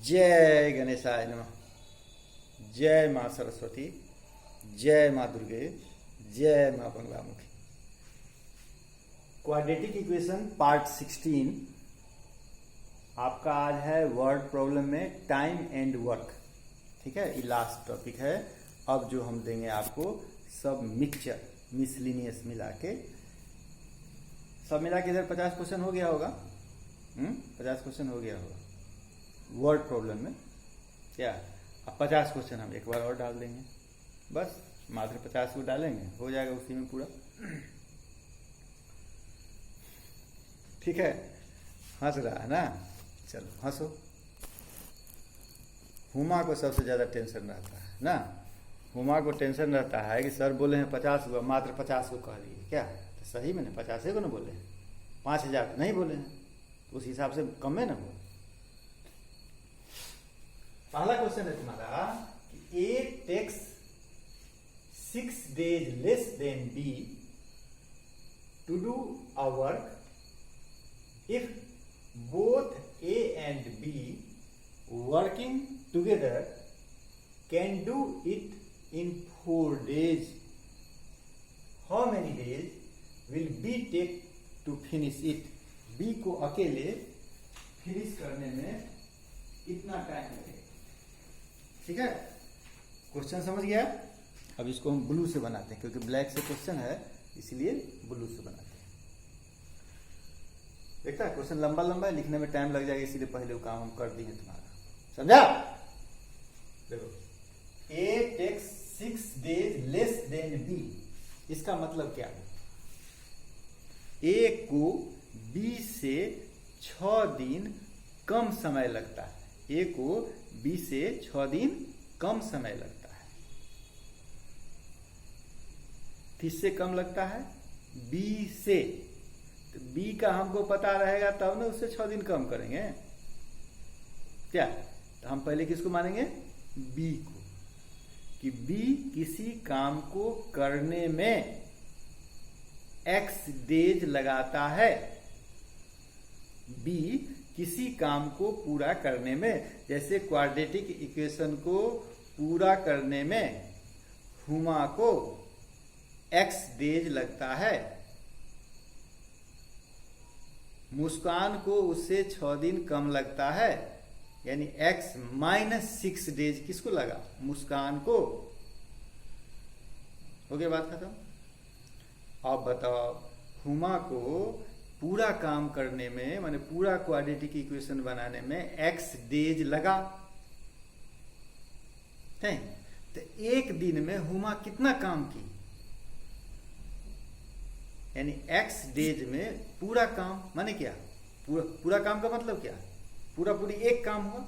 जय गणेशाय नमः। जय माँ सरस्वती, जय माँ दुर्गे, जय माँ बंगलामुखी। क्वाड्रेटिक इक्वेशन पार्ट 16 आपका आज है वर्ड प्रॉब्लम में टाइम एंड वर्क। ठीक है, ये लास्ट टॉपिक है। अब जो हम देंगे आपको सब मिक्सचर मिसलिनियस मिला के, सब मिला के इधर 50 क्वेश्चन हो गया होगा। 50 क्वेश्चन हो गया होगा वर्ड प्रॉब्लम में। क्या अब 50 क्वेश्चन हम एक बार और डाल देंगे, बस मात्र 50 को डालेंगे, हो जाएगा उसी में पूरा। ठीक है, हंस रहा है ना, चलो हंसो। हुमा को सबसे ज़्यादा टेंशन रहता है ना, हुमा को टेंशन रहता है कि सर बोले हैं 50 को, मात्र 50 को कह दिए। क्या तो सही में 50 को ना बोले हैं, 5000 नहीं बोले हैं, तो उस हिसाब से कम में ना बोले। पहला क्वेश्चन है तुम्हारा कि A takes 6 days less than B to do a work if both A and B working together can do it in 4 days। How many days will B take to finish it. B को अकेले finish करने में कितना time लगेगा। ठीक है, question समझ गया। अब इसको हम ब्लू से बनाते हैं, क्योंकि ब्लैक से क्वेश्चन है इसलिए ब्लू से बनाते हैं। देखता है क्वेश्चन लंबा लंबा है, लिखने में टाइम लग जाएगा, इसीलिए पहले वो काम हम कर दिए तुम्हारा। समझा? देखो, A takes 6 days less than B, इसका मतलब क्या है? ए को बी से 6 दिन कम समय लगता है। ए को बी से 6 दिन कम समय लगता है। किससे कम लगता है? बी से। तो बी का हमको पता रहेगा तब ना उससे 6 दिन कम करेंगे। क्या तो हम पहले किसको मानेंगे? बी को, कि बी किसी काम को करने में x डेज लगाता है। बी किसी काम को पूरा करने में, जैसे क्वाड्रेटिक इक्वेशन को पूरा करने में हुमा को x डेज लगता है, मुस्कान को उससे 6 दिन कम लगता है, यानी x -6 डेज किसको लगा? मुस्कान को। हो गया बात खत्म। अब बताओ, हुमा को पूरा काम करने में, माने पूरा क्वाड्रेटिक इक्वेशन बनाने में x डेज लगा है। तो एक दिन में हुमा कितना काम की? यानी x डेज में पूरा काम, माने क्या? पूरा काम का मतलब क्या? पूरी एक काम हुआ,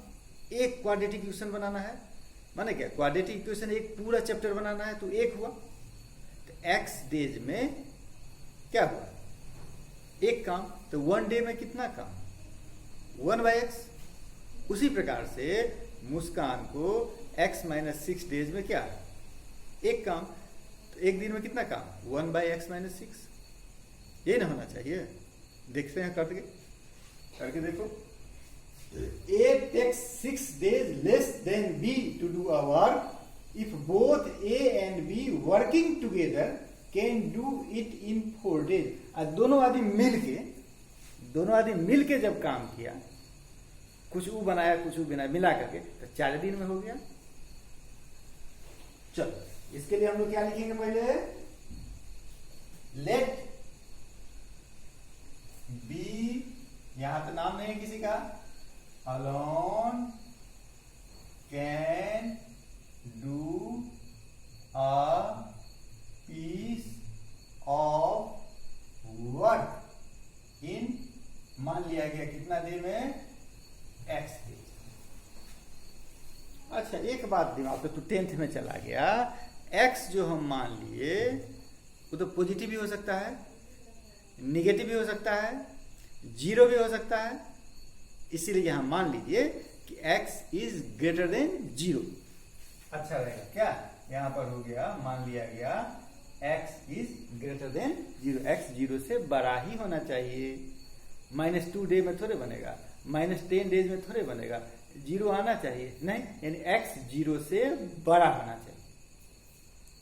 एक क्वाड्रेटिक इक्वेशन बनाना है, माने क्या? क्वाड्रेटिक इक्वेशन एक पूरा चैप्टर बनाना है तो एक हुआ। तो x डेज में क्या हुआ? एक काम। तो 1 डे में कितना काम? 1/x। उसी प्रकार से मुस्कान को x -6 डेज में क्या? एक काम। तो एक दिन में कितना काम? 1/x -6। ये ना होना चाहिए। देखते हैं करके देखो। A takes 6 days less than B to do a work if both A and B working together can do it in 4 days। आज दोनों आदमी मिल के जब काम किया, कुछ वो बनाया कुछ वो बनाया, मिला करके, तो 4 दिन में हो गया। चलो इसके लिए हम लोग क्या लिखेंगे? पहले लेट बी, यहां तो नाम नहीं है किसी का, alone can do a piece of work in, मान लिया गया कितना दिन में? x दिन। अच्छा एक बात दिमाग पे, तो 10th में चला गया। x जो हम मान लिए वो तो पॉजिटिव भी हो सकता है, निगेटिव भी हो सकता है, 0 भी हो सकता है। इसीलिए यहां मान लीजिए कि x इज ग्रेटर देन 0। अच्छा रहेगा क्या? यहां पर हो गया, मान लिया गया x is greater than 0। x 0 से बड़ा ही होना चाहिए। -2 डे में थोड़े बनेगा, -10 डेज में थोड़े बनेगा, जीरो आना चाहिए, नहीं, यानी x जीरो से बड़ा होना चाहिए।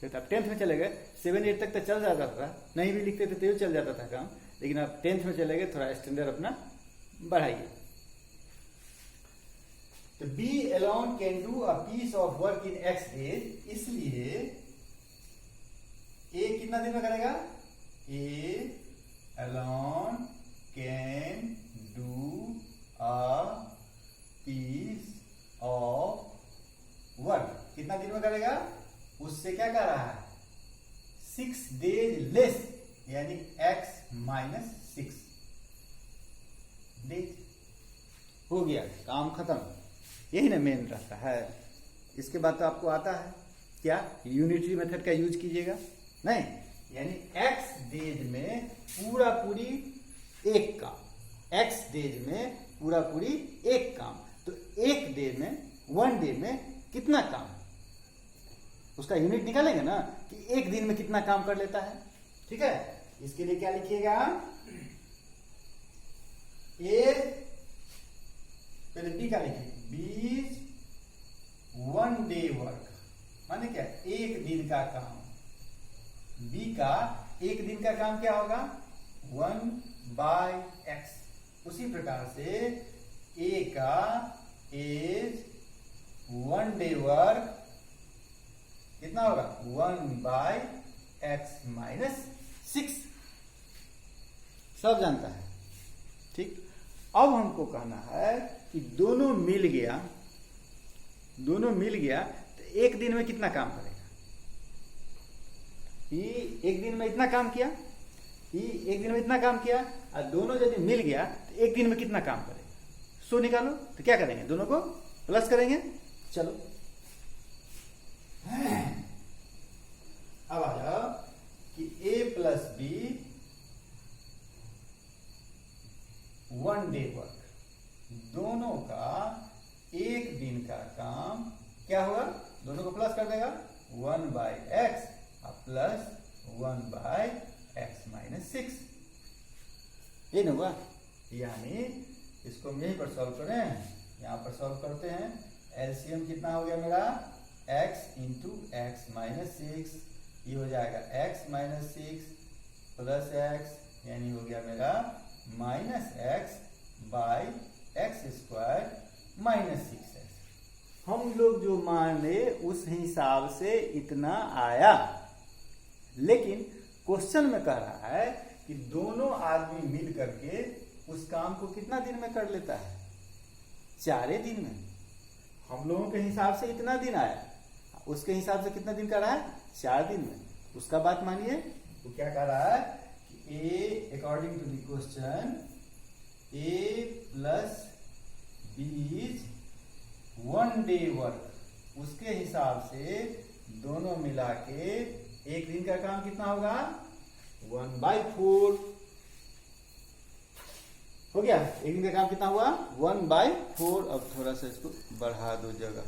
तो अब 10th में चले गए, 7 8 तक तो चल जाता था, नहीं भी लिखते थे तो चल जाता था काम, लेकिन अब 10th में चले गए, थोड़ा स्टैंडर्ड अपना बढ़ाइए। तो B alone can do a piece of work in X days, इसलिए A कितना दिन में करेगा? A alone can do a piece of work, कितना दिन में करेगा? उससे क्या कर रहा है? 6 days लेस, यानी X माइनस 6 डेज। हो गया, काम खत्म। यही ना मेन रहता है। इसके बाद तो आपको आता है क्या, यूनिटरी मेथड का यूज कीजिएगा, नहीं, यानी x डेज में पूरा पूरी एक काम, x डेज में पूरा पूरी एक काम, तो एक डे में, 1 डे में कितना काम, उसका यूनिट निकालेंगे ना कि एक दिन में कितना काम कर लेता है। ठीक है, इसके लिए क्या लिखिएगा, ए पहले बी का लिखिए, बी 1 डे वर्क, माने क्या, एक दिन का काम। बी का एक दिन का काम क्या होगा, 1/x। उसी प्रकार से ए का इज 1 डे वर्क कितना होगा, 1/x माइनस 6। सब जानता है। ठीक, अब हमको कहना है कि दोनों मिल गया, दोनों मिल गया तो एक दिन में कितना काम करेगा। ये एक दिन में इतना काम किया, ये एक दिन में इतना काम किया, और दोनों यदि मिल गया तो एक दिन में कितना काम करेगा। सो निकालो, तो क्या करेंगे, दोनों को प्लस करेंगे। चलो अब आ जाओ कि a plus B 1 day work, दोनों का एक दिन का काम क्या होगा, दोनों को प्लस कर देगा, 1/x प्लस 1/x माइनस 6, ये ना हुआ। यानी इसको हम यहीं पर सॉल्व करें, यहां पर सॉल्व करते हैं। एलसीएम कितना हो गया मेरा, x इंटू एक्स माइनस 6, ये हो जाएगा x माइनस 6 प्लस x, यानी हो गया मेरा minus x by X square minus 6x। हम लोग जो माने उस हिसाब से इतना आया, लेकिन क्वेश्चन में कह रहा है कि दोनों आदमी मिल करके उस काम को कितना दिन में कर लेता है, 4 दिन में। हम लोगों के हिसाब से इतना दिन आया, उसके हिसाब से कितना दिन कर रहा है, 4 दिन में। उसका बात मानिए, वो क्या कह रहा है कि A according to the question A plus B 1 day work, उसके हिसाब से दोनों मिला के एक दिन का काम कितना होगा, 1/4 हो गया। एक दिन का काम कितना हुआ, 1/4। अब थोड़ा सा इसको बढ़ा दो, जगह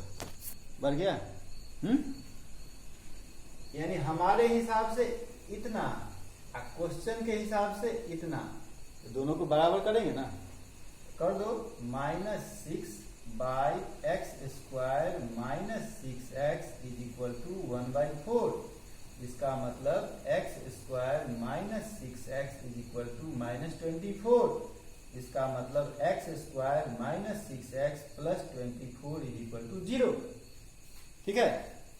बढ़ गया। यानी हमारे हिसाब से इतना, क्वेश्चन के हिसाब से इतना, तो दोनों को बराबर करेंगे ना, कर दो। -6/x² minus 6x is equal to 1/4। इसका मतलब x² minus 6x is equal to -24। इसका मतलब x² minus 6x plus 24 is equal to 0। ठीक है,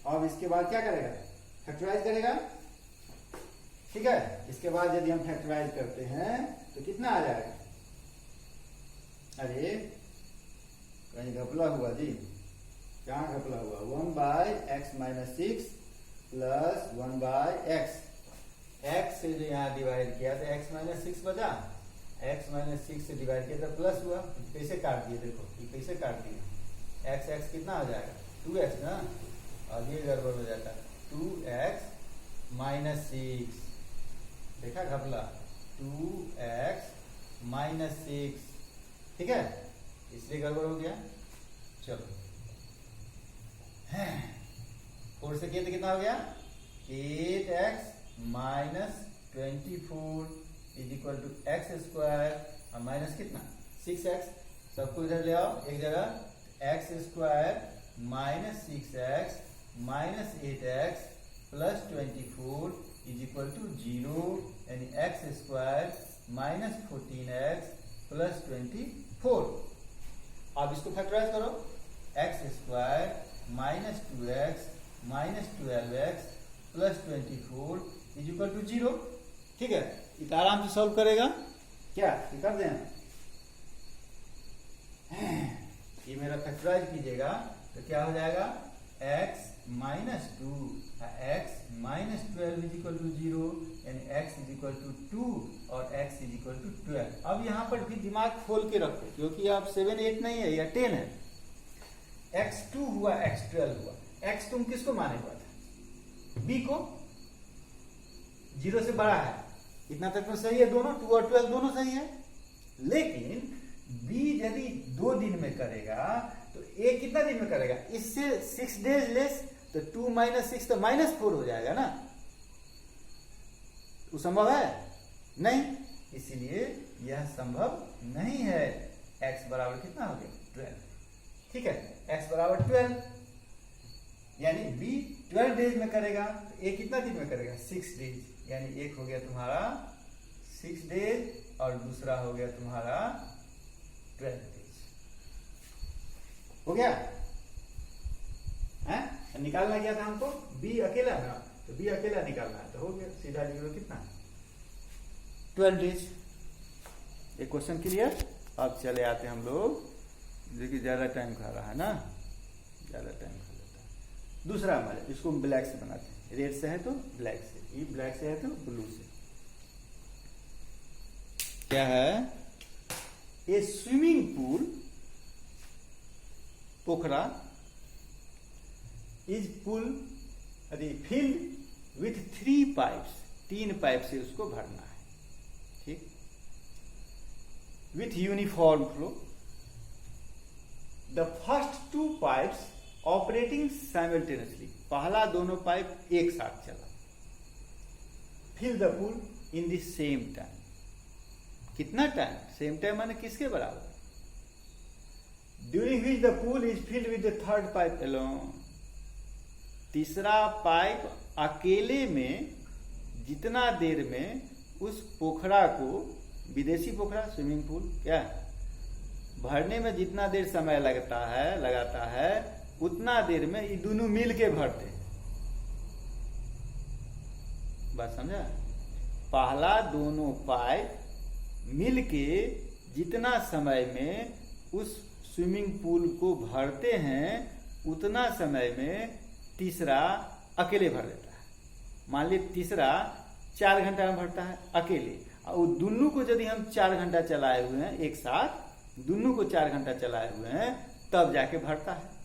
अब इसके बाद क्या करेगा, फैक्टराइज करेगा। ठीक है, इसके बाद यदि हम फैक्टराइज करते हैं तो कितना आ जाएगा, अरे कहीं घपला हुआ जी, कहाँ घपला हुआ, 1/x minus 6 plus 1/x, x से जो यहाँ डिवाइड किया तो x माइनस 6 बचा, x माइनस 6 से डिवाइड किया तो प्लस हुआ। कैसे काट दिए, देखो ये कैसे काट दिए, x कितना आ जाएगा, 2x ना, और ये गड़बड़ हो जाता है, 2x माइनस 6, देखा घपला, 2x माइनस 6। ठीक है, इसलिए गड़बड़ हो गया। चलो 4 से किया तो कितना हो गया, 8x minus 24 is equal to x² और माइनस कितना, 6x। सबको इधर ले आओ एक जगह, X square minus 6x minus 8x plus 24 is equal to 0, यानी x square minus 14x plus 24। अब इसको फैक्टराइज करो, X square minus 2x minus 12x plus 24 is equal to 0। ठीक है, इसे आराम से सॉल्व करेगा क्या, ये कर दें। ये मेरा फैक्टराइज कीजिएगा तो क्या हो जाएगा, x minus 2 x minus 12 is equal to 0, यानी x इज इक्वल टू 2 और x इज इक्वल टू 12। अब यहाँ पर भी दिमाग खोल के रखो, क्योंकि आप 7 8 नहीं है या 10 है। x2 हुआ x12 हुआ, x तुम किसको माने हुआ था, b को, 0 से बड़ा है, इतना तक तो सही है, दोनों 2 और 12 दोनों सही है। लेकिन b यदि 2 दिन में करेगा तो a कितना दिन में करेगा, इससे 6 डेज लेस, तो 2 माइनस 6 तो माइनस 4 हो जाएगा ना, वो संभव है नहीं, इसीलिए यह संभव नहीं है। x बराबर कितना हो गया, 12। ठीक है, x बराबर 12, यानी b 12 डेज में करेगा तो a कितना दिन में करेगा, 6 डेज, यानी एक हो गया तुम्हारा 6 डेज और दूसरा हो गया तुम्हारा 12 डेज। हो गया है? निकालना क्या था हमको, b अकेला ना, तो b अकेला निकालना है, तो हो गया सीधा लिख लो कितना, 12 डेज। एक क्वेश्चन क्लियर। अब चले आते हम लोग, देखिए ज्यादा टाइम खा रहा है ना, ज्यादा टाइम खा लेता है। दूसरा हमारे, इसको हम ब्लैक से बनाते हैं, रेड से है तो ब्लैक से, ये ब्लैक से है तो ब्लू से। क्या है, ए स्विमिंग पूल, पोखरा, is pool are filled with 3 pipes, 3 pipe से उसको भरना है। ठीक, with uniform flow, the first 2 pipes operating simultaneously, पहला दोनों पाइप एक साथ चला। Fill the pool in the same time, कितना टाइम, सेम टाइम माने किसके बराबर, during which the pool is filled with the third pipe alone, तीसरा पाइप अकेले में जितना देर में उस पोखरा को, विदेशी पोखरा स्विमिंग पूल क्या, भरने में जितना देर समय लगाता है उतना देर में ये दोनों मिल के भरते हैं। बात समझा, पहला दोनों पाइप मिल के जितना समय में उस स्विमिंग पूल को भरते हैं उतना समय में तीसरा अकेले भर देता है। मान ली तीसरा 4 घंटा में भरता है अकेले, और दोनों को यदि हम 4 घंटा चलाए हुए हैं एक साथ, दोनों को 4 घंटा चलाए हुए हैं तब जाके भरता है।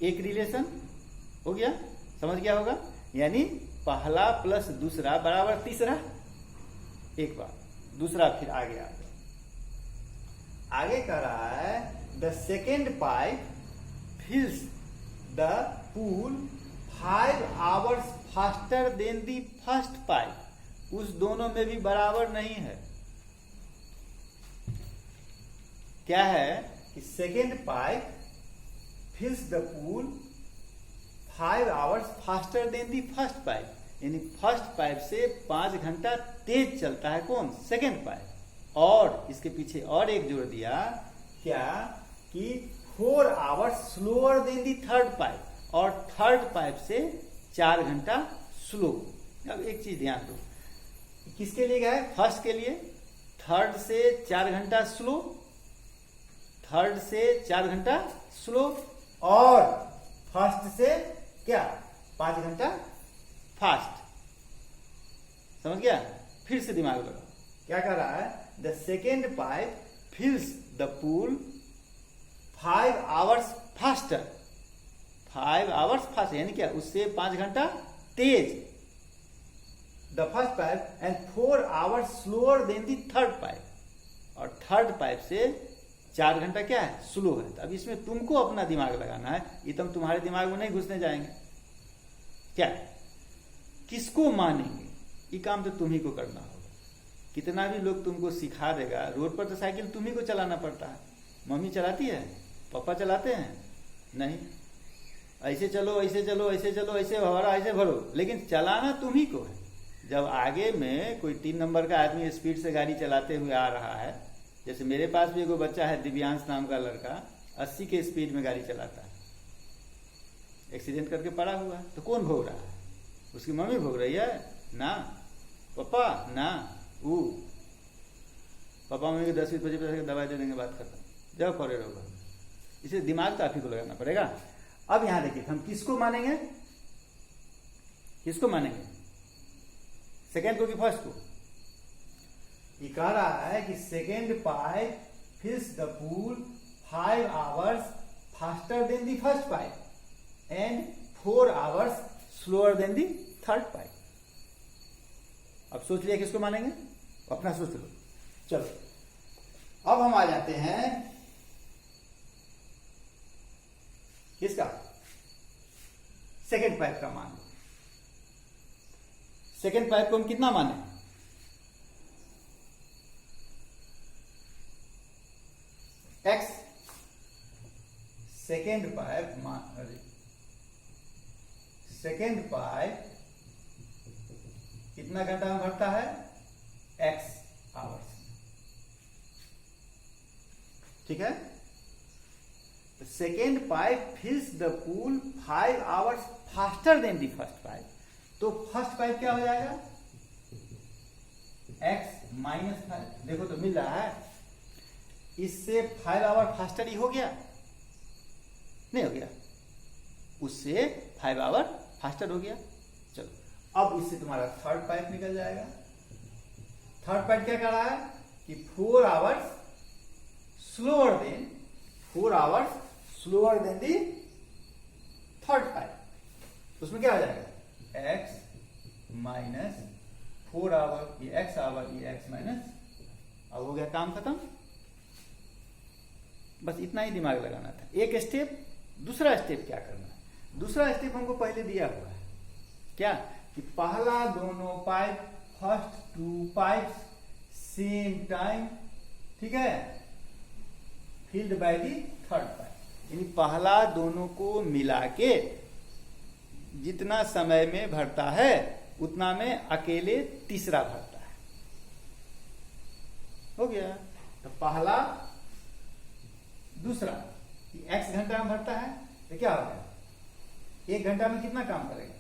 एक रिलेशन हो गया, समझ गया होगा, यानी पहला प्लस दूसरा बराबर तीसरा। एक बार दूसरा, फिर आगे आगे कह रहा है, the second pipe fills the pool 5 hours faster than the first pipe, उस दोनों में भी बराबर नहीं है। क्या है कि second pipe fills the pool 5 hours faster than the first pipe, यानी फर्स्ट पाइप से 5 घंटा तेज चलता है कौन, सेकेंड पाइप। और इसके पीछे और एक जोड़ दिया, क्या कि 4 आवर्स स्लोअर देन दी थर्ड पाइप, और थर्ड पाइप से 4 घंटा स्लो। अब एक चीज ध्यान दो, किसके लिए गया है, फर्स्ट के लिए, थर्ड से 4 घंटा स्लो, थर्ड से 4 घंटा स्लो, और फर्स्ट से क्या 5 घंटा फास्ट। समझ गया, फिर से दिमाग लगाओ, क्या कर रहा है, the second pipe fills the pool 5 hours faster, 5 hours fast यानी क्या, उससे 5 घंटा तेज, the first pipe, and 4 hours slower than the third pipe, और थर्ड पाइप से 4 घंटा क्या है, स्लो है। तो अब इसमें तुमको अपना दिमाग लगाना है, ये तो हम तुम्हारे दिमाग में नहीं घुसने जाएंगे। क्या किसको मानेंगे, ये काम तो तुम ही को करना होगा। कितना भी लोग तुमको सिखा देगा, रोड पर तो साइकिल तुम ही को चलाना पड़ता है, मम्मी चलाती है पापा चलाते हैं? नहीं। ऐसे चलो, ऐसे चलो, ऐसे चलो, ऐसे भरा, ऐसे भरो, लेकिन चलाना तुम ही को है। जब आगे में कोई 3 नंबर का आदमी स्पीड से गाड़ी चलाते हुए आ रहा है, जैसे मेरे पास भी एगो बच्चा है दिव्यांश नाम का लड़का, 80 के स्पीड में गाड़ी चलाता है, एक्सीडेंट करके पड़ा हुआ है, तो कौन भोग रहा है? उसकी मम्मी भोग रही है ना, पापा ना, वो पापा मम्मी को 10-20-25 की दवाई दे देंगे, बात खत्म, जाओ पड़े रहोगा। इसे दिमाग तो आप ही को लगाना पड़ेगा। अब यहां देखिए, हम किसको मानेंगे? किसको मानेंगे, सेकेंड को कि फर्स्ट को? ये कह रहा है कि second pipe fills the pool 5 hours faster then the first pipe and 4 hours slower than the third pipe. अब सोच लिया किसको मानेंगे? अपना सोच लो। चलो अब हम आ जाते हैं किसका? सेकेंड पाइप का मान लो। सेकेंड पाइप को हम कितना माने? x। Second pipe second pipe कितना घंटा में भरता है? x hours. ठीक है, second pipe fills the pool 5 hours faster then the first pipe. तो फर्स्ट पाइप क्या हो जाएगा? x minus 5। देखो तो मिल रहा है, इससे 5 आवर फास्टर ही हो गया, नहीं हो गया? उससे 5 आवर फास्टर हो गया। चलो अब इससे तुम्हारा थर्ड पाइप निकल जाएगा। थर्ड पाइप क्या कर रहा है कि 4 आवर्स स्लोअर देन दी थर्ड पाइप। उसमें क्या हो जाएगा? x माइनस 4 आवर, ये x आवर, ये x माइनस। अब हो गया काम खत्म। बस इतना ही दिमाग लगाना था। एक स्टेप। दूसरा स्टेप क्या करना है? दूसरा स्टेप हमको पहले दिया हुआ है, क्या कि पहला दोनों pipe, first 2 pipe same time, ठीक है, filled by the third pipe. यानी पहला दोनों को मिला के जितना समय में भरता है उतना में अकेले तीसरा भरता है। हो गया। तो पहला दूसरा x घंटा में भरता है, तो क्या हो गया? 1 घंटा में कितना काम करेगा?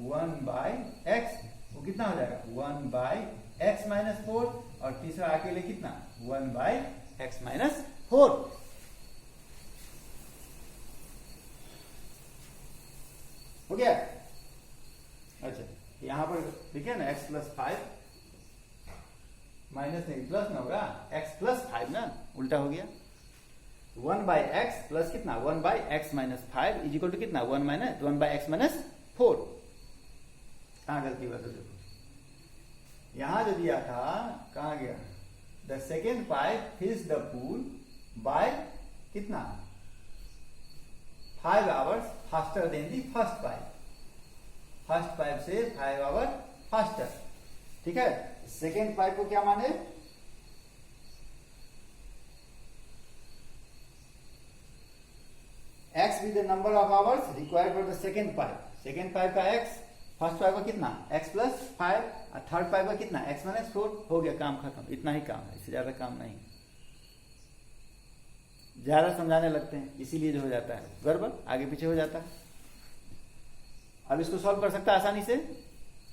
1/x। वो कितना हो जाएगा? 1/x minus 4। और तीसरा अकेले कितना? 1/x minus 4। हो गया। अच्छा, यहां पर देखिए ना, x प्लस 5 माइनस नहीं प्लस ना होगा, x प्लस 5 ना, उल्टा हो गया। 1/x प्लस कितना? 1/x minus 5 is equal to कितना? 1/x minus 4। कहां गलती हुआ? तो देखो यहां जो दिया था, कहां गया? The second pipe fills the pool by कितना? 5 hours faster than the first pipe. First pipe से 5 आवर फास्टर। ठीक है, सेकेंड पाइप को क्या माने? x be the number of hours required for the second pipe। Second pipe का x, first pipe का कितना? x प्लस 5, और थर्ड पाइप का कितना? x minus 4। हो गया, काम खत्म। इतना ही काम है, इससे ज्यादा काम नहीं। ज्यादा समझाने लगते हैं इसीलिए जो हो जाता है गड़बड़, आगे पीछे हो जाता है। अब इसको सॉल्व कर सकता है आसानी से।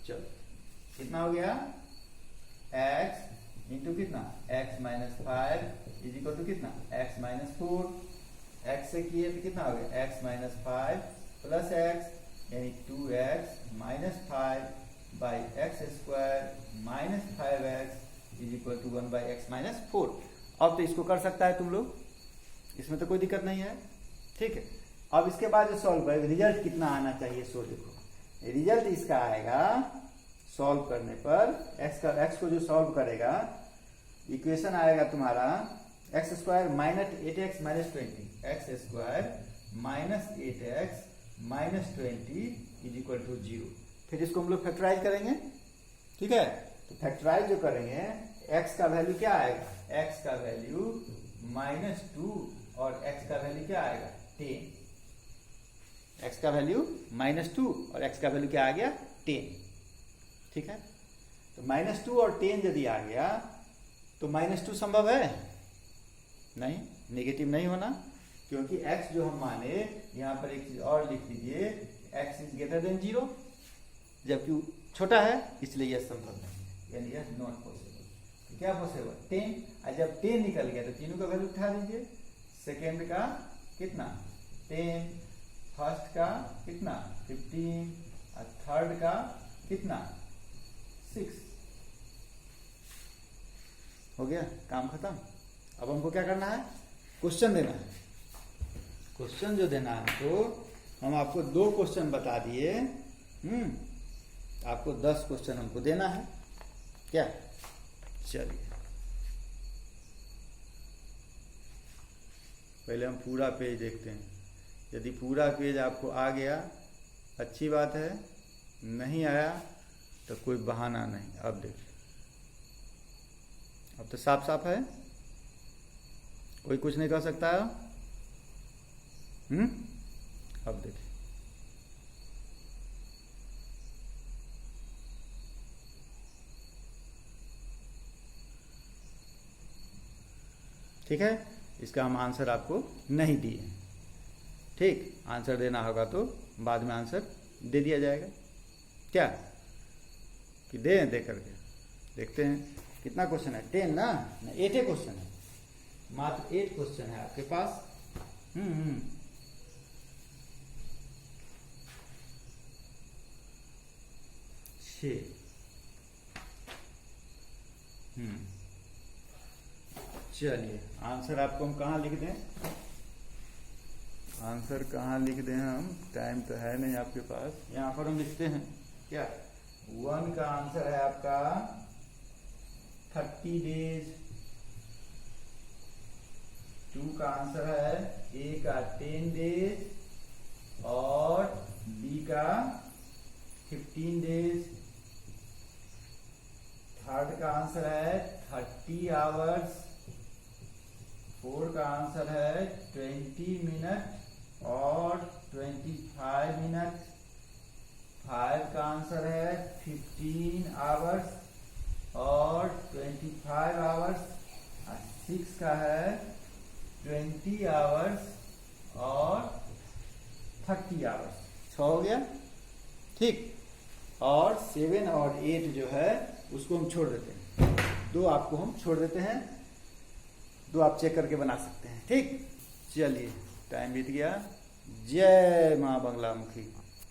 चलो कितना हो गया? x इंटू कितना? x minus 5 is equal to कितना? x minus 4। x से किए तो कितना हो गया? x माइनस 5 प्लस x, यानी 2x minus 5 by X square minus 5x is equal to 1/x minus 4। अब तो इसको कर सकता है तुम लोग, इसमें तो कोई दिक्कत नहीं है। ठीक है, अब इसके बाद जो सॉल्व करेगा, रिजल्ट कितना आना चाहिए? सो देखो रिजल्ट इसका आएगा सॉल्व करने पर, x को जो सॉल्व करेगा, इक्वेशन आएगा तुम्हारा X square minus 8x minus 20, X square minus 8x minus 20 is equal to 0। फिर इसको हम लोग फैक्टराइज करेंगे। ठीक है, तो फैक्टराइज जो करेंगे, x का वैल्यू क्या आएगा? x का वैल्यू -2 और x का वैल्यू क्या आएगा 10, x का वैल्यू -2 और x का वैल्यू क्या आ गया 10। ठीक है, तो -2 और 10 यदि आ गया तो -2 संभव है नहीं, नेगेटिव नहीं होना, क्योंकि x जो हम माने, यहाँ पर एक चीज और लिख दीजिए, x इज ग्रेटर देन 0, जबकि छोटा है इसलिए यह संभव नहीं है, यानी यह नॉट पॉसिबल। तो क्या पॉसिबल 10, और जब 10 निकल गया तो तीनों का वैल्यू उठा दीजिए, सेकेंड का कितना 10, फर्स्ट का कितना 15 और थर्ड का कितना 6। हो गया, काम खत्म। अब हमको क्या करना है, क्वेश्चन देना है। क्वेश्चन जो देना है तो हम आपको 2 क्वेश्चन बता दिए, आपको 10 क्वेश्चन हमको देना है क्या। चलिए पहले हम पूरा पेज देखते हैं। यदि पूरा पेज आपको आ गया अच्छी बात है, नहीं आया तो कोई बहाना नहीं। अब देखिए, अब तो साफ साफ है, कोई कुछ नहीं कर सकता है। अब देखिए, ठीक है, इसका हम आंसर आपको नहीं दिए। ठीक, आंसर देना होगा तो बाद में आंसर दे दिया जाएगा क्या, कि दे करके देखते हैं कितना क्वेश्चन है। 10 ना 8 क्वेश्चन है, मात्र 8 क्वेश्चन है आपके पास। चलिए आंसर आपको हम कहाँ लिख दें, आंसर कहाँ लिख दें हम, टाइम तो है नहीं आपके पास, यहाँ पर हम लिखते हैं क्या। 1 का आंसर है आपका 30 डेज, 2 का आंसर है A का 10 डेज और B का 15 डेज, थर्ड का आंसर है 30 आवर्स, 4 का आंसर है 20 मिनट और 25 मिनट, 5 का आंसर है 15 आवर्स और 25 आवर्स, 6 का है 20 आवर्स और 30 आवर्स। 6 हो गया, ठीक। और 7 और 8 जो है उसको हम छोड़ देते हैं, 2 आपको हम छोड़ देते हैं, 2 आप चेक करके बना सकते हैं। ठीक, चलिए टाइम बीत गया। जय माँ बंगला मुखी।